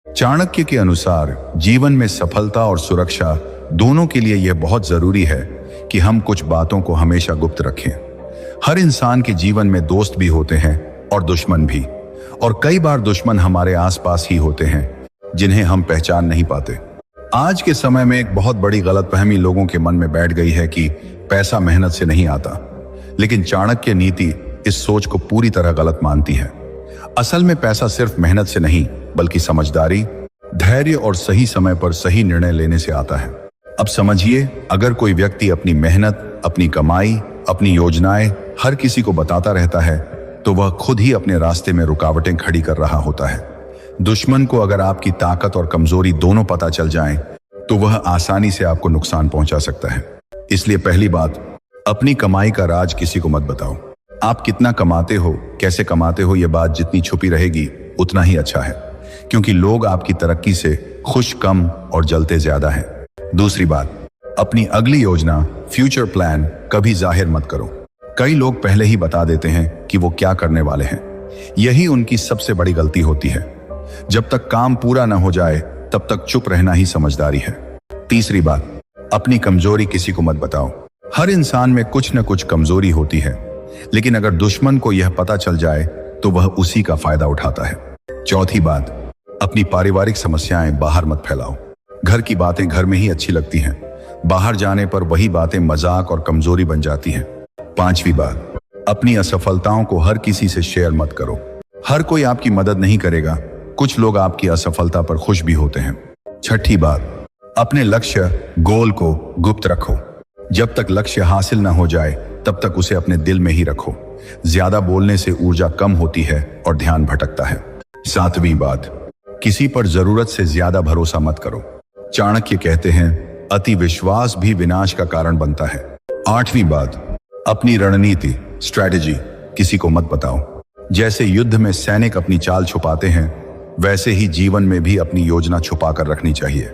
चाणक्य के अनुसार जीवन में सफलता और सुरक्षा दोनों के लिए यह बहुत जरूरी है कि हम कुछ बातों को हमेशा गुप्त रखें। हर इंसान के जीवन में दोस्त भी होते हैं और दुश्मन भी, और कई बार दुश्मन हमारे आसपास ही होते हैं जिन्हें हम पहचान नहीं पाते। आज के समय में एक बहुत बड़ी गलतफहमी लोगों के मन में बैठ गई है कि पैसा मेहनत से नहीं आता, लेकिन चाणक्य नीति इस सोच को पूरी तरह गलत मानती है। असल में पैसा सिर्फ मेहनत से नहीं बल्कि समझदारी, धैर्य और सही समय पर सही निर्णय लेने से आता है। अब समझिए, अगर कोई व्यक्ति अपनी मेहनत, अपनी कमाई, अपनी योजनाएं हर किसी को बताता रहता है तो वह खुद ही अपने रास्ते में रुकावटें खड़ी कर रहा होता है। दुश्मन को अगर आपकी ताकत और कमजोरी दोनों पता चल जाएं, तो वह आसानी से आपको नुकसान पहुंचा सकता है। इसलिए पहली बात, अपनी कमाई का राज किसी को मत बताओ। आप कितना कमाते हो, कैसे कमाते हो, यह बात जितनी छुपी रहेगी उतना ही अच्छा है, क्योंकि लोग आपकी तरक्की से खुश कम और जलते ज्यादा हैं। दूसरी बात, अपनी अगली योजना, फ्यूचर प्लान कभी जाहिर मत करो। कई लोग पहले ही बता देते हैं कि वो क्या करने वाले हैं। यही उनकी सबसे बड़ी गलती होती है। जब तक काम पूरा न हो जाए तब तक चुप रहना ही समझदारी है। तीसरी बात, अपनी कमजोरी किसी को मत बताओ। हर इंसान में कुछ न कुछ कमजोरी होती है, लेकिन अगर दुश्मन को यह पता चल जाए तो वह उसी का फायदा उठाता है। चौथी बात, अपनी पारिवारिक समस्याएं बाहर मत फैलाओ। घर की बातें घर में ही अच्छी लगती हैं, बाहर जाने पर वही बातें मजाक और कमजोरी बन जाती हैं। पांचवी बात, अपनी असफलताओं को हर किसी से शेयर मत करो। हर कोई आपकी मदद नहीं करेगा, कुछ लोग आपकी असफलता पर खुश भी होते हैं। छठी बात, अपने लक्ष्य, गोल को गुप्त रखो। जब तक लक्ष्य हासिल ना हो जाए तब तक उसे अपने दिल में ही रखो। ज्यादा बोलने से ऊर्जा कम होती है और ध्यान भटकता है। सातवीं बात, किसी पर जरूरत से ज्यादा भरोसा मत करो। चाणक्य कहते हैं, अति विश्वास भी विनाश का कारण बनता है। आठवीं बात, अपनी रणनीति, स्ट्रैटेजी किसी को मत बताओ। जैसे युद्ध में सैनिक अपनी चाल छुपाते हैं, वैसे ही जीवन में भी अपनी योजना छुपा कर रखनी चाहिए।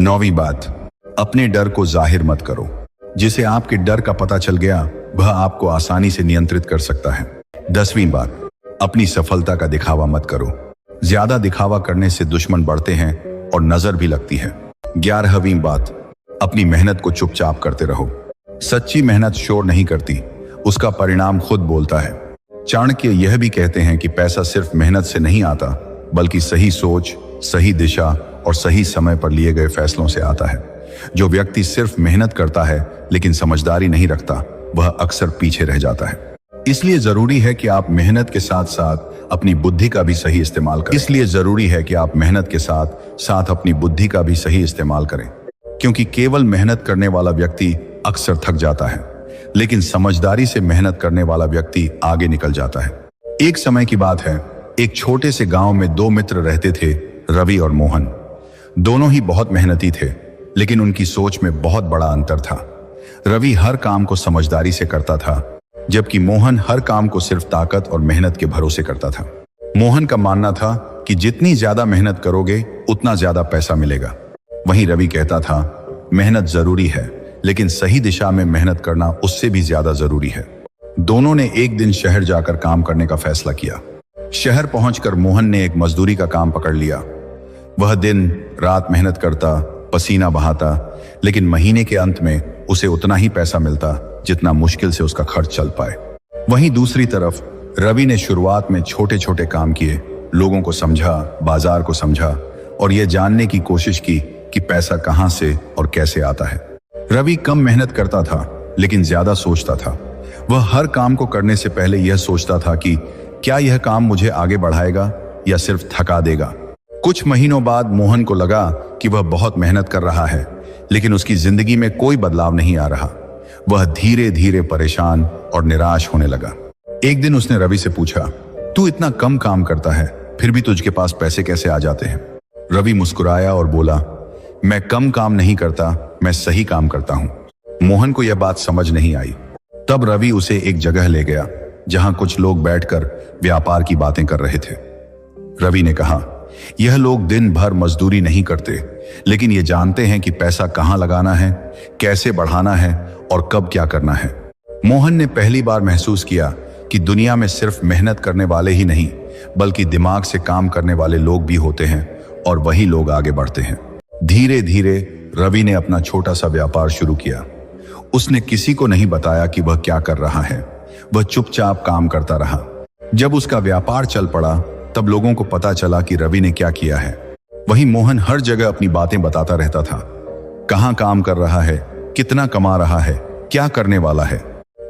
नौवीं बात, अपने डर को जाहिर मत करो। जिसे आपके डर का पता चल गया वह आपको आसानी से नियंत्रित कर सकता है। 10वीं बात, अपनी सफलता का दिखावा मत करो। ज्यादा दिखावा करने से दुश्मन बढ़ते हैं और नजर भी लगती है। 11वीं बात, अपनी मेहनत को चुपचाप करते रहो। सच्ची मेहनत शोर नहीं करती, उसका परिणाम खुद बोलता है। चाणक्य यह भी कहते हैं कि पैसा सिर्फ मेहनत से नहीं आता, बल्कि सही सोच, सही दिशा और सही समय पर लिए गए फैसलों से आता है। जो व्यक्ति सिर्फ मेहनत करता है लेकिन समझदारी नहीं रखता, वह अक्सर पीछे रह जाता है। इसलिए जरूरी है कि आप मेहनत के साथ साथ अपनी बुद्धि का भी सही इस्तेमाल करें। क्योंकि केवल मेहनत करने वाला व्यक्ति अक्सर थक जाता है, लेकिन समझदारी से मेहनत करने वाला व्यक्ति आगे निकल जाता है। एक समय की बात है, एक छोटे से गांव में दो मित्र रहते थे, रवि और मोहन। दोनों ही बहुत मेहनती थे, लेकिन उनकी सोच में बहुत बड़ा अंतर था। रवि हर काम को समझदारी से करता था, जबकि मोहन हर काम को सिर्फ ताकत और मेहनत के भरोसे करता था। मोहन का मानना था कि जितनी ज्यादा मेहनत करोगे उतना ज्यादा पैसा मिलेगा। वहीं रवि कहता था, मेहनत जरूरी है, लेकिन सही दिशा में मेहनत करना उससे भी ज्यादा जरूरी है। दोनों ने एक दिन शहर जाकर काम करने का फैसला किया। शहर पहुंचकर मोहन ने एक मजदूरी का काम पकड़ लिया। वह दिन रात मेहनत करता, पसीना बहाता, लेकिन महीने के अंत में उसे उतना ही पैसा मिलता जितना मुश्किल से उसका खर्च चल पाए। वहीं दूसरी तरफ रवि ने शुरुआत में छोटे छोटे काम किए, लोगों को समझा, बाजार को समझा और यह जानने की कोशिश की कि पैसा कहां से और कैसे आता है। रवि कम मेहनत करता था, लेकिन ज्यादा सोचता था। वह हर काम को करने से पहले यह सोचता था कि क्या यह काम मुझे आगे बढ़ाएगा या सिर्फ थका देगा। कुछ महीनों बाद मोहन को लगा कि वह बहुत मेहनत कर रहा है, लेकिन उसकी जिंदगी में कोई बदलाव नहीं आ रहा। वह धीरे धीरे परेशान और निराश होने लगा। एक दिन उसने रवि से पूछा, तू इतना कम काम करता है, फिर भी तुझके पास पैसे कैसे आ जाते हैं? रवि मुस्कुराया और बोला, मैं कम काम नहीं करता, मैं सही काम करता हूं। मोहन को यह बात समझ नहीं आई। तब रवि उसे एक जगह ले गया जहां कुछ लोग बैठकर व्यापार की बातें कर रहे थे। रवि ने कहा, यह लोग दिन भर मजदूरी नहीं करते, लेकिन ये जानते हैं कि पैसा कहां लगाना है, कैसे बढ़ाना है और कब क्या करना है। मोहन ने पहली बार महसूस किया कि दुनिया में सिर्फ मेहनत करने वाले ही नहीं, बल्कि दिमाग से काम करने वाले लोग भी होते हैं और वही लोग आगे बढ़ते हैं। धीरे धीरे रवि ने अपना छोटा सा व्यापार शुरू किया। उसने किसी को नहीं बताया कि वह क्या कर रहा है। वह चुपचाप काम करता रहा। जब उसका व्यापार चल पड़ा तब लोगों को पता चला कि रवि ने क्या किया है। वही मोहन हर जगह अपनी बातें बताता रहता था। कहाँ काम कर रहा है, कितना कमा रहा है, क्या करने वाला है।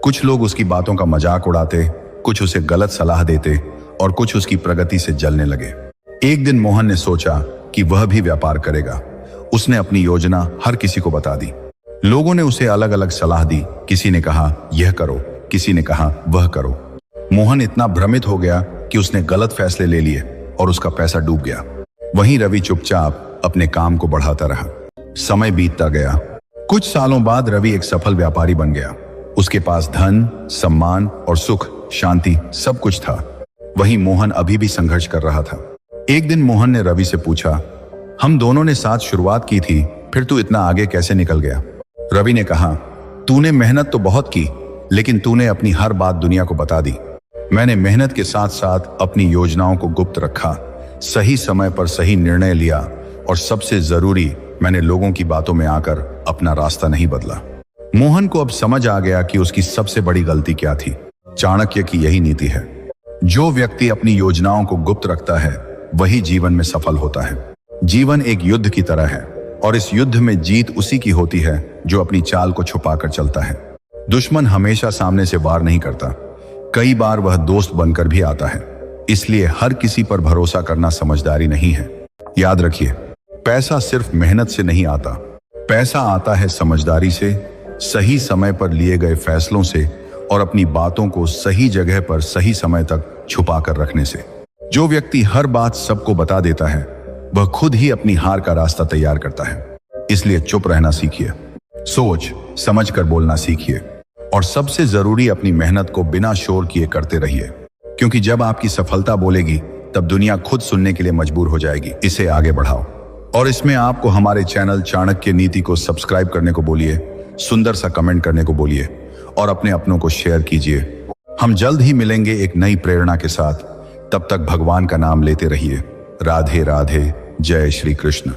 कुछ लोग उसकी बातों का मजाक उड़ाते, कुछ उसे गलत सलाह देते और कुछ उसकी प्रगति से जलने लगे। एक दिन मोहन ने सोचा कि वह भी व्यापार करेगा। उसने अपनी योजना हर किसी को बता दी। लोगों ने उसे अलग अलग सलाह दी। किसी ने कहा यह करो, किसी ने कहा वह करो। मोहन इतना भ्रमित हो गया कि उसने गलत फैसले ले लिए और उसका पैसा डूब गया। वहीं रवि चुपचाप अपने काम को बढ़ाता रहा। समय बीतता गया। कुछ सालों बाद रवि एक सफल व्यापारी बन गया। उसके पास धन, सम्मान और सुख शांति सब कुछ था। वहीं मोहन अभी भी संघर्ष कर रहा था। एक दिन मोहन ने रवि से पूछा, हम दोनों ने साथ शुरुआत की थी, फिर तू इतना आगे कैसे निकल गया? रवि ने कहा, तूने मेहनत तो बहुत की, लेकिन तूने अपनी हर बात दुनिया को बता दी। मैंने मेहनत के साथ साथ अपनी योजनाओं को गुप्त रखा, सही समय पर सही निर्णय लिया और सबसे जरूरी, मैंने लोगों की बातों में आकर अपना रास्ता नहीं बदला। मोहन को अब समझ आ गया कि उसकी सबसे बड़ी गलती क्या थी। चाणक्य की यही नीति है, जो व्यक्ति अपनी योजनाओं को गुप्त रखता है वही जीवन में सफल होता है। जीवन एक युद्ध की तरह है और इस युद्ध में जीत उसी की होती है जो अपनी चाल को छुपाकर चलता है। दुश्मन हमेशा सामने से वार नहीं करता, कई बार वह दोस्त बनकर भी आता है। इसलिए हर किसी पर भरोसा करना समझदारी नहीं है। याद रखिए, पैसा सिर्फ मेहनत से नहीं आता, पैसा आता है समझदारी से, सही समय पर लिए गए फैसलों से और अपनी बातों को सही जगह पर सही समय तक छुपा कर रखने से। जो व्यक्ति हर बात सबको बता देता है वह खुद ही अपनी हार का रास्ता तैयार करता है। इसलिए चुप रहना सीखिए, सोच समझ कर बोलना सीखिए और सबसे जरूरी अपनी मेहनत को बिना शोर किए करते रहिए, क्योंकि जब आपकी सफलता बोलेगी तब दुनिया खुद सुनने के लिए मजबूर हो जाएगी। इसे आगे बढ़ाओ और इसमें आपको हमारे चैनल चाणक्य नीति को सब्सक्राइब करने को बोलिए, सुंदर सा कमेंट करने को बोलिए और अपने अपनों को शेयर कीजिए। हम जल्द ही मिलेंगे एक नई प्रेरणा के साथ। तब तक भगवान का नाम लेते रहिए। राधे राधे, जय श्री कृष्ण।